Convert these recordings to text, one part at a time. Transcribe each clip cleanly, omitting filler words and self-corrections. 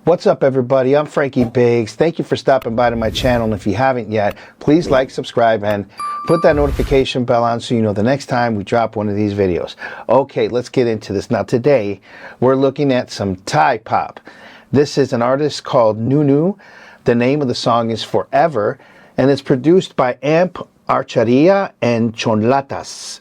What's up, everybody? I'm Frankie Biggz. Thank you for stopping by to my channel. And if you haven't yet, please like, subscribe, and put that notification bell on so you know the next time we drop one of these videos. Okay, let's get into this. Now, today, we're looking at some Thai pop. This is an artist called NuNew. The name of the song is Forever, and it's produced by Amp Archaria and Chonlatas.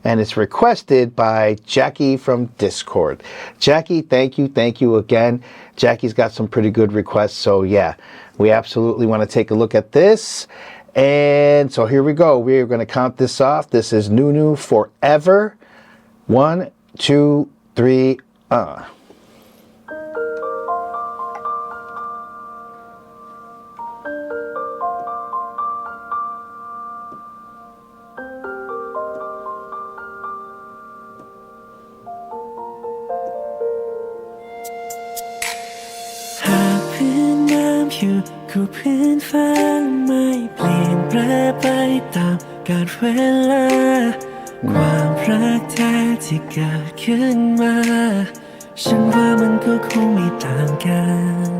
And it's requested by Jackie from Discord. Jackie, thank you again. Jackie's got some pretty good requests, so yeah, we absolutely want to take a look at this. And so here we go. We're going to count this off. This is NuNew Forever. 1, 2, 3, อยู่คู่พื้นฟ้าไม่เปลี่ยนแปรไปตามกาลเวลาความรักแท้ที่เกิดขึ้นมาฉันว่ามันก็คงไม่ต่างกัน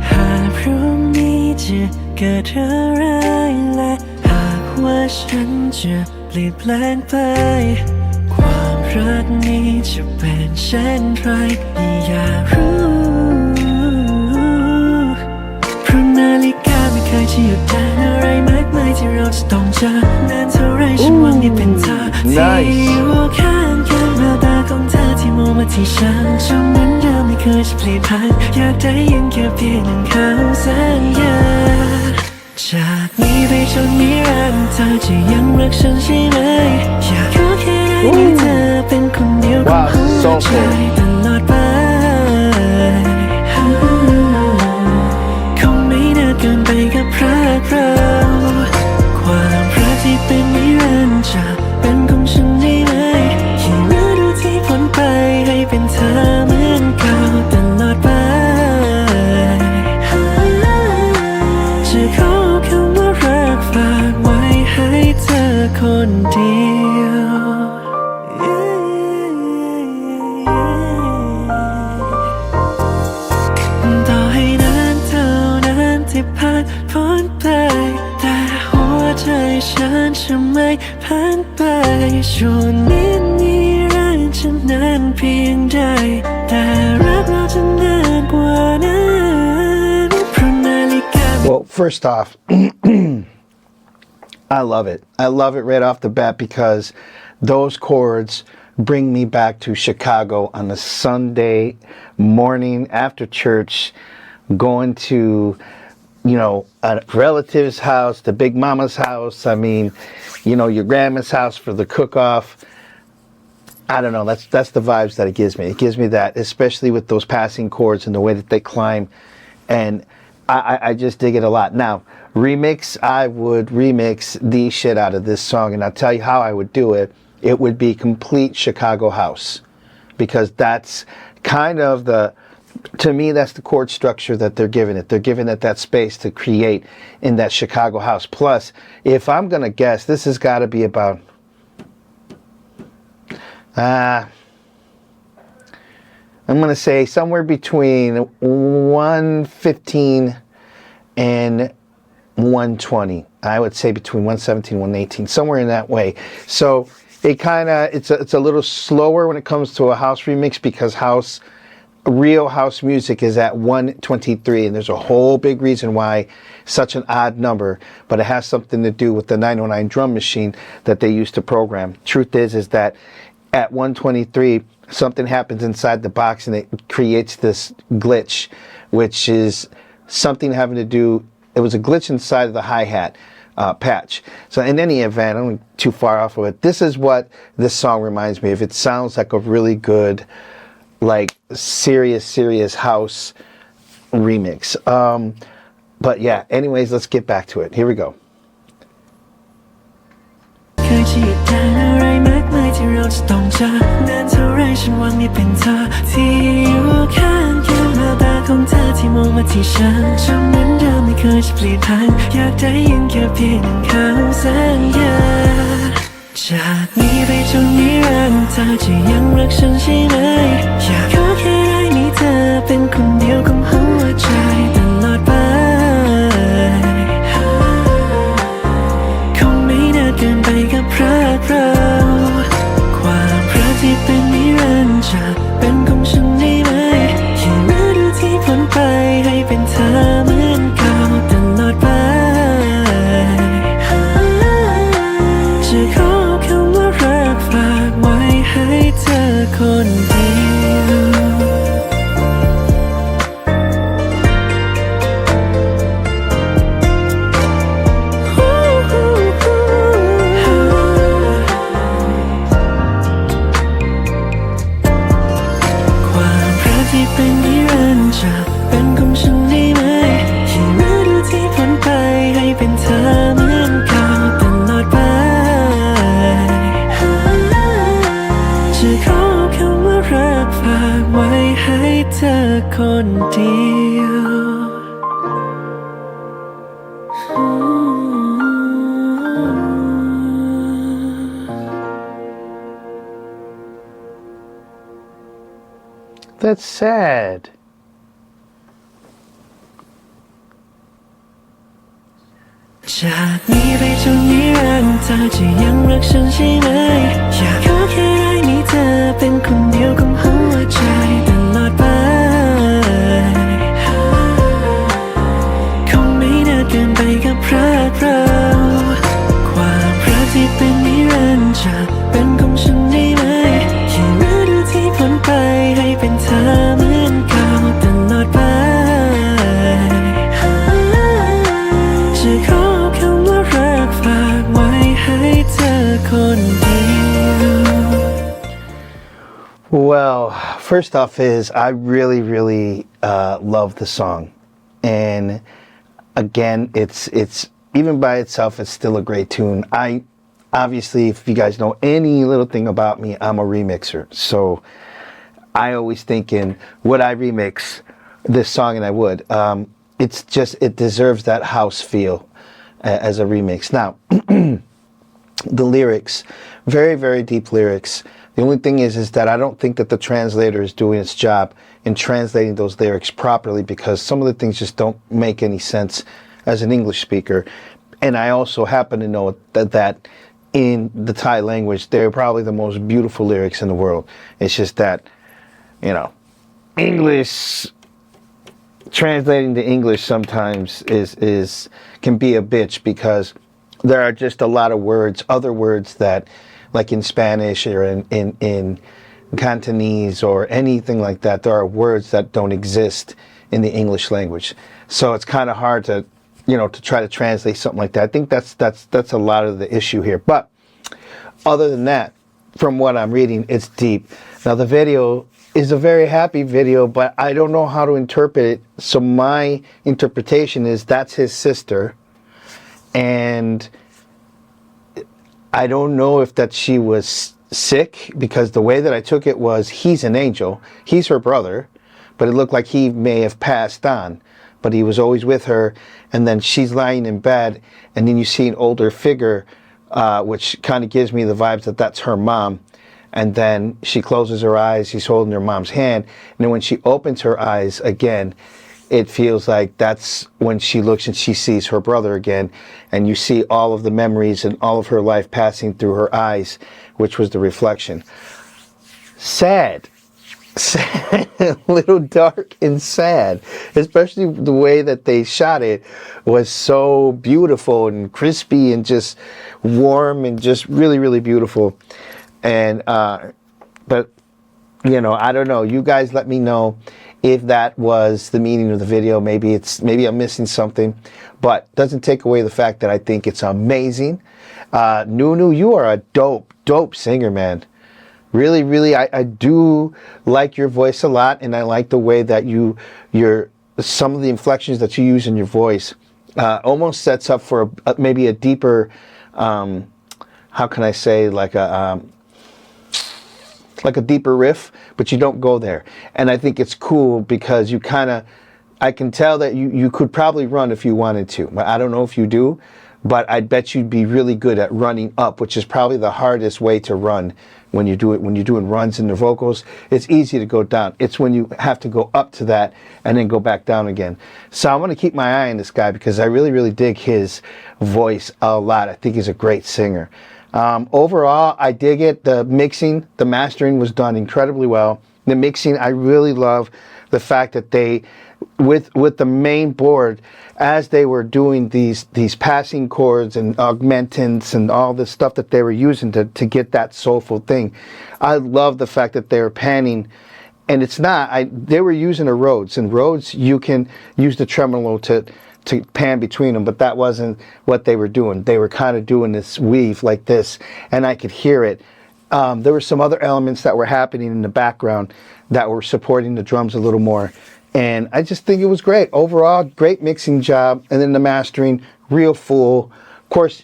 หากพรุ่งนี้จะเกิดอะไรและหากว่าฉันจะเปลี่ยนแปลงไปความรักนี้จะเป็นเช่นไรอยากรู้นาฬิกาไม่เคยจะหยุดเดินอะไรมากมายที่เราจะต้องเจอนานเท่าไรฉันหวังได้เป็นเธอที่อยู่ข้างกันแววตาของเธอที่มองมาที่ฉันจำเหมือนเดิมไม่เคยจะเปลี่ยนผ่านอยากได้ยังแค่เพียงหนึ่งคำสัญญาจากนี้ไปจนนิรันดร์เธอจะยังรักฉันใช่ไหมอยากขอแค่ได้มีเธอเป็นคนเดียวของหัวใจตลอดไปเกินไปกับรักเราความรักที่เป็นนิรันดร์จะเป็นของฉันได้ไหมที่ฤดูที่พ้นไปให้เป็นเธอเหมือนเก่าตลอดไปจะขอคำว่ารักฝากไว้ให้เธอคนเดียวต่อให้นานเท่านั้นที่ผ่านพ้นไปแต่หัวใจฉันจะไม่ผ่านไปช่วงนี้นิรันดร์จะนานเพียงใดแต่รักเราจะนานกว่านั้นเพราะนาฬิกา Well, first off, I love it. I love it right off the bat because those chords bring me back to Chicago on a Sunday morning after church, going to, you know, a relative's house, the big mama's house. I mean, you know, your grandma's house for the cook-off. I don't know. That's the vibes that it gives me. It gives me that, especially with those passing chords and the way that they climb. And I just dig it a lot. Now, remix, I would remix the shit out of this song. And I'll tell you how I would do it. It would be complete Chicago house. Because that's kind of the... To me, that's the chord structure that they're giving it. They're giving it that space to create in that Chicago house. Plus, if I'm going to guess, this has got to be about... I'm going to say somewhere between 115 and 120. I would say between 117 and 118, somewhere in that way. So it kind of, it's a little slower when it comes to a house remix because real house music is at 123, and there's a whole big reason why such an odd number, but it has something to do with the 909 drum machine that they used to program. Truth is that at 123, something happens inside the box and it creates this glitch, which is something having to do, it was a glitch inside of the hi-hat patch. So in any event, I'm not too far off of it. This is what this song reminds me of. It sounds like a really good, like serious house remix. But yeah, anyways, let's get back to it. Here we go. เคยจะหยุดได้อะไรมากมายที่เราจะต้องเจอนานเท่าไรฉันหวังได้เป็นเธอที่อยู่ข้างกันแววตาของเธอที่มองมาที่ฉันจำเหมือนเดิมไม่เคยจะเปลี่ยนผ่านอยากได้ยังแค่เพียงหนึ่งคำสัญญาจากนี้ไปจนนิรันดร์เธอจะยังรักฉันใช่ไหมอยากขอแค่ได้มีเธอ เป็นคนเดียวของหัวใจตลอดไปคงไม่นานเกินไปกับรักเราความรักที่เป็นนิรันดร์จะเป็นของฉันได้ไหมที่ฤดูที่พ้นไปให้เป็นเธอเหมือนเก่าตลอดไปจะขอคำว่ารักฝากไว้ให้เธอคนเดียวที่เป็นนิรันดร์จะเป็นของฉันได้ไหมที่ฤดูที่พ้นไปให้เป็นเธอเหมือนเก่าตลอดไปจะขอคำว่ารักฝากไว้ให้เธอคนเดียว That's sad. จากนี้ไปจนนิรันดร์เธอจะยังรักฉันใช่ไหมอยากขอแค่ได้มีเธอเป็นคนเดียวของหัวใจตลอดไปคงไม่นานเกินไปกับรักเราความรักที่เป็นนิรันดร์จะเป็นของฉันได้ไหมที่ฤดูที่พ้นไปให้เป็นเธอเหมือนเก่าตลอดไปจะขอคำว่ารักฝากไว้ให้เธอคนเดียว Well, first off is I really love the song, and again, it's even by itself, it's still a great tune. I obviously, if you guys know any little thing about me, I'm a remixer, so I always thinking, would I remix this song? And I would. It's just, it deserves that house feel as a remix. Now, the lyrics, very deep lyrics. The only thing is that I don't think that the translator is doing its job in translating those lyrics properly, because some of the things just don't make any sense as an English speaker. And I also happen to know that in the Thai language, they're probably the most beautiful lyrics in the world. It's just that, you know, English, translating to English sometimes can be a bitch, because there are just a lot of words, other words that, like in Spanish or in Cantonese or anything like that, there are words that don't exist in the English language. So it's kind of hard to, you know, to try to translate something like that. I think that's a lot of the issue here. But other than that, from what I'm reading, it's deep. Now the video is a very happy video, but I don't know how to interpret it. So my interpretation is that's his sister, and I don't know if that she was sick, because the way that I took it was he's an angel, he's her brother, but it looked like he may have passed on, but he was always with her, and then she's lying in bed, and then you see an older figure, which kind of gives me the vibes that that's her mom. And then she closes her eyes, he's holding her mom's hand, and then when she opens her eyes again, it feels like that's when she looks and she sees her brother again, and you see all of the memories and all of her life passing through her eyes, which was the reflection. Sad. A little dark and sad, especially the way that they shot it was so beautiful and crispy and just warm and just really beautiful. And but you know, I don't know, you guys let me know if that was the meaning of the video. Maybe I'm missing something, but doesn't take away the fact that I think it's amazing. NuNew, you are a dope singer, man. Really, I do like your voice a lot, and I like the way that some of the inflections that you use in your voice almost sets up for maybe a deeper, how can I say, like a deeper riff, but you don't go there. And I think it's cool because I can tell that you could probably run if you wanted to, but I don't know if you do. but I bet you'd be really good at running up, which is probably the hardest way to run when you do it. When you're doing runs in the vocals, it's easy to go down. It's when you have to go up to that and then go back down again. So I'm going to keep my eye on this guy because I really, really dig his voice a lot. I think he's a great singer. Overall, I dig it. The mixing, the mastering was done incredibly well. The mixing, I really love the fact that they, with the main board, as they were doing these passing chords and augmentants and all this stuff that they were using to get that soulful thing, I love the fact that they were panning. And it's not, they were using a Rhodes, and Rhodes you can use the tremolo to pan between them, but that wasn't what they were doing. They were kind of doing this weave like this, and I could hear it. There were some other elements that were happening in the background that were supporting the drums a little more. And I just think it was great. Overall, great mixing job. And then the mastering, real full. Of course,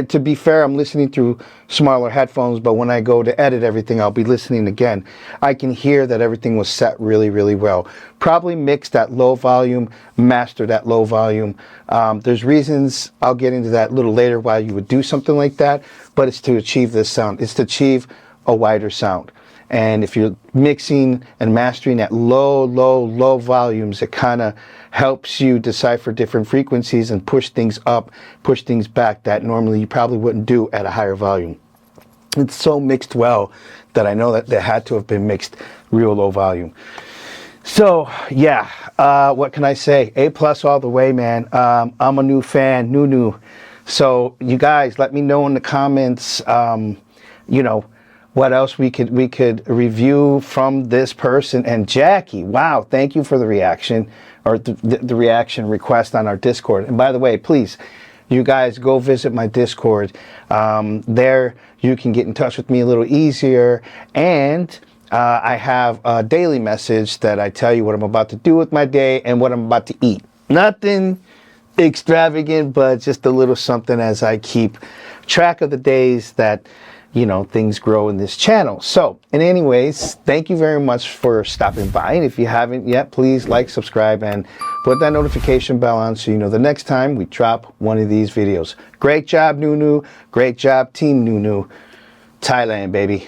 to be fair, I'm listening through smaller headphones, but when I go to edit everything, I'll be listening again. I can hear that everything was set really, really well. Probably mixed at low volume, mastered at low volume. There's reasons, I'll get into that a little later, why you would do something like that, but it's to achieve this sound. It's to achieve a wider sound. And if you're mixing and mastering at low volumes, it kind of helps you decipher different frequencies and push things up, push things back that normally you probably wouldn't do at a higher volume. It's so mixed well that I know that they had to have been mixed real low volume. So yeah, what can I say? A+ all the way, man. I'm a new fan, NuNew. So you guys, let me know in the comments, you know, what else we could review from this person. And Jackie, wow, thank you for the reaction, or the reaction request on our Discord. And by the way, please, you guys go visit my Discord. There you can get in touch with me a little easier. And I have a daily message that I tell you what I'm about to do with my day and what I'm about to eat. Nothing extravagant, but just a little something as I keep track of the days that, you know, things grow in this channel. So, and anyways, thank you very much for stopping by. And if you haven't yet, please like, subscribe, and put that notification bell on so you know the next time we drop one of these videos. Great job, NuNew. Great job, Team NuNew. Thailand, baby.